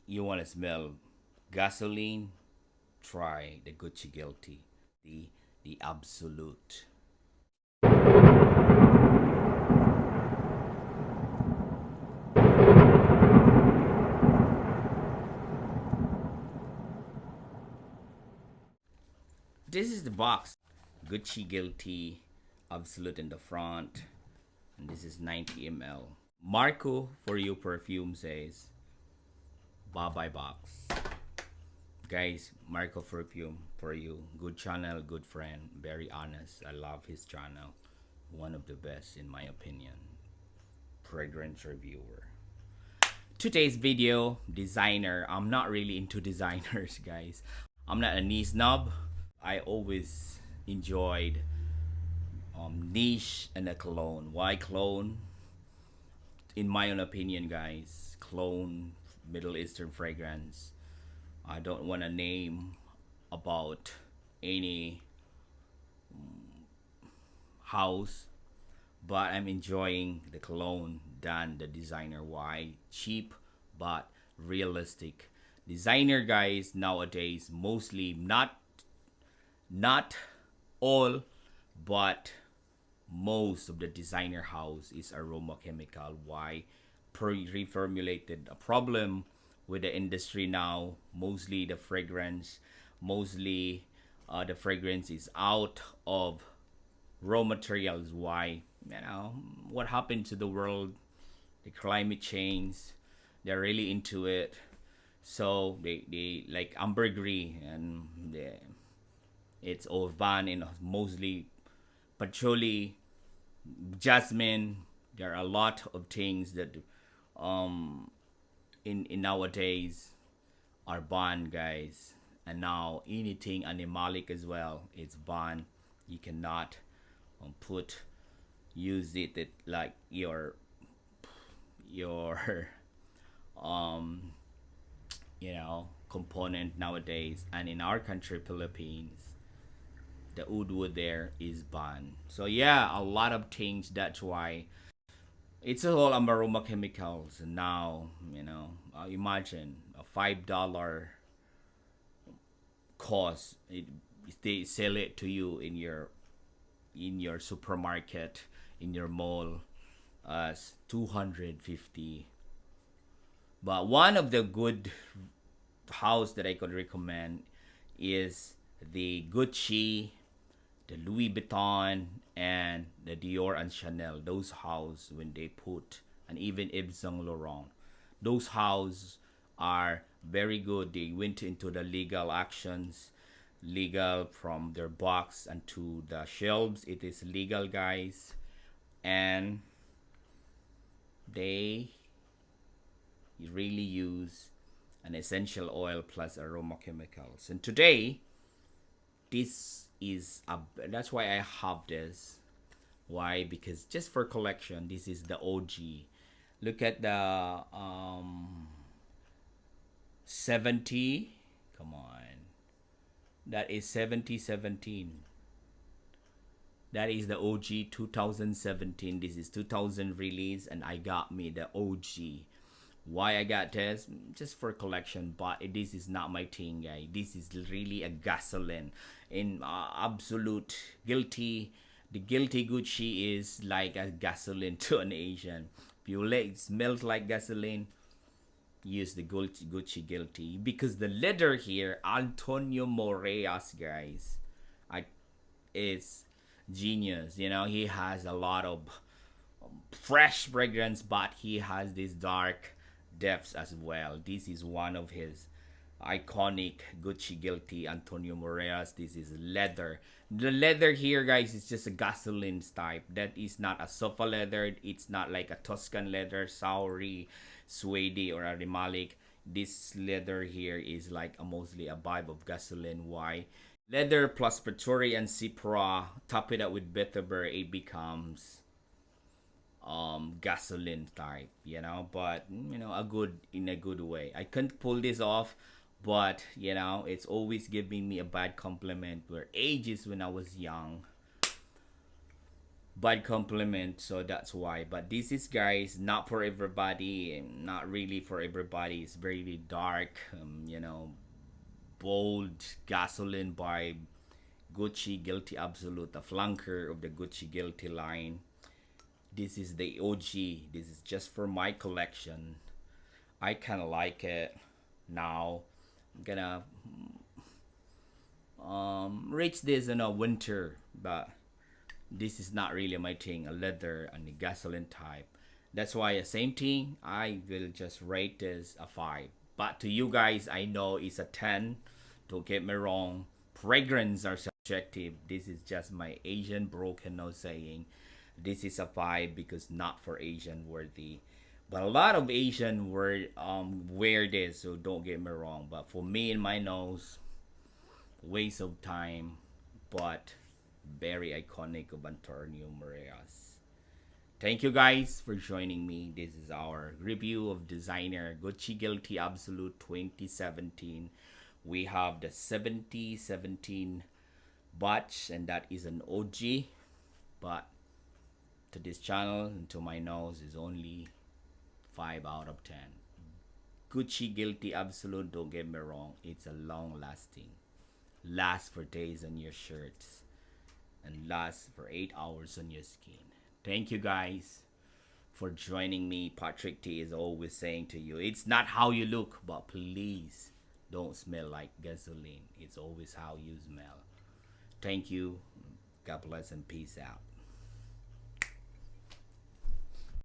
you want to smell gasoline, try the Gucci Guilty, the the absolute. This is the box. Gucci Guilty, absolute in the front, and this is 90 ml. Marco for you perfume says, bye bye box. Guys, Marco perfume for you. Good channel, good friend, very honest. I love his channel. One of the best in my opinion. Fragrance reviewer. Today's video, designer. I'm not really into designers, guys. I'm not a knee snob. I always enjoyed niche and a cologne. Why cologne? In my own opinion, guys, cologne, Middle Eastern fragrance. I don't want to name about any house, but I'm enjoying the cologne than the designer. Why? Cheap but realistic. Designer guys nowadays mostly not all, but most of the designer house is aroma chemical. Why? Reformulated. A problem with the industry now. Mostly the fragrance is out of raw materials. Why? What happened to the world? The climate change. They're really into it. So they like ambergris and it's all banned in mostly patchouli, jasmine. There are a lot of things that um in nowadays are banned, guys. And now anything animalic as well, it's banned. You cannot put use it like your um component nowadays. And in our country, Philippines, the wood there is banned. So yeah, a lot of things. That's why it's all aroma chemicals. And now imagine a $5 cost. They sell it to you in your supermarket, in your mall, as 250. But one of the good house that I could recommend is the Gucci, the Louis Vuitton, and the Dior and Chanel. Those house when they put, and even Yves Saint Laurent, those house are very good. They went into the legal actions, legal from their box and to the shelves. It is legal, guys, and they really use an essential oil plus aroma chemicals. And today, this is that's why I have this. Why? Because just for collection, this is the OG. Look at the 70. Come on. That is 7017. That is the OG 2017. This is 2000 release, and I got me the OG. Why I got this? Just for collection, but this is not my thing, guy. This is really a gasoline. In absolute guilty, the guilty Gucci is like a gasoline to an Asian. If you let it smells like gasoline, use the Gucci guilty, because the leather here, Antonio Morillas, guys, I is genius. He has a lot of fresh fragrance, but he has this dark depths as well. This is one of his iconic Gucci guilty, Antonio Morillas. This is leather. The leather here, guys, is just a gasoline type. That is not a sofa leather. It's not like a Tuscan leather, Sauri, suede, or a Rimalic. This leather here is like mostly a vibe of gasoline. Why? Leather plus patchouli and cipra, top it up with vetiver, it becomes gasoline type, but a good in a good way. I couldn't pull this off, but it's always giving me a bad compliment where ages when I was young. bad compliment, so that's why. But this is, guys, not for everybody, and not really for everybody. It's very dark, bold gasoline by Gucci Guilty Absolute, the flanker of the Gucci Guilty line. This is the OG. This is just for my collection. I kind of like it. Now I'm gonna reach this in a winter, but this is not really my thing. A leather and a gasoline type. That's why the same thing. I will just rate this a 5. But to you guys, I know it's a 10. Don't get me wrong. Fragrance are subjective. This is just my Asian broken nose saying. This is a 5 because not for Asian worthy. But a lot of Asian wear this, so don't get me wrong. But for me and my nose, waste of time, but very iconic of Antonio Morillas. Thank you guys for joining me. This is our review of designer Gucci Guilty Absolute 2017. We have the 7017 batch, and that is an OG. But to this channel and to my nose is only 5 out of 10. Gucci Guilty Absolute, don't get me wrong, it's a long lasting. Lasts for days on your shirts and lasts for 8 hours on your skin. Thank you guys for joining me. Patrick T is always saying to you, it's not how you look, but please don't smell like gasoline. It's always how you smell. Thank you. God bless and peace out.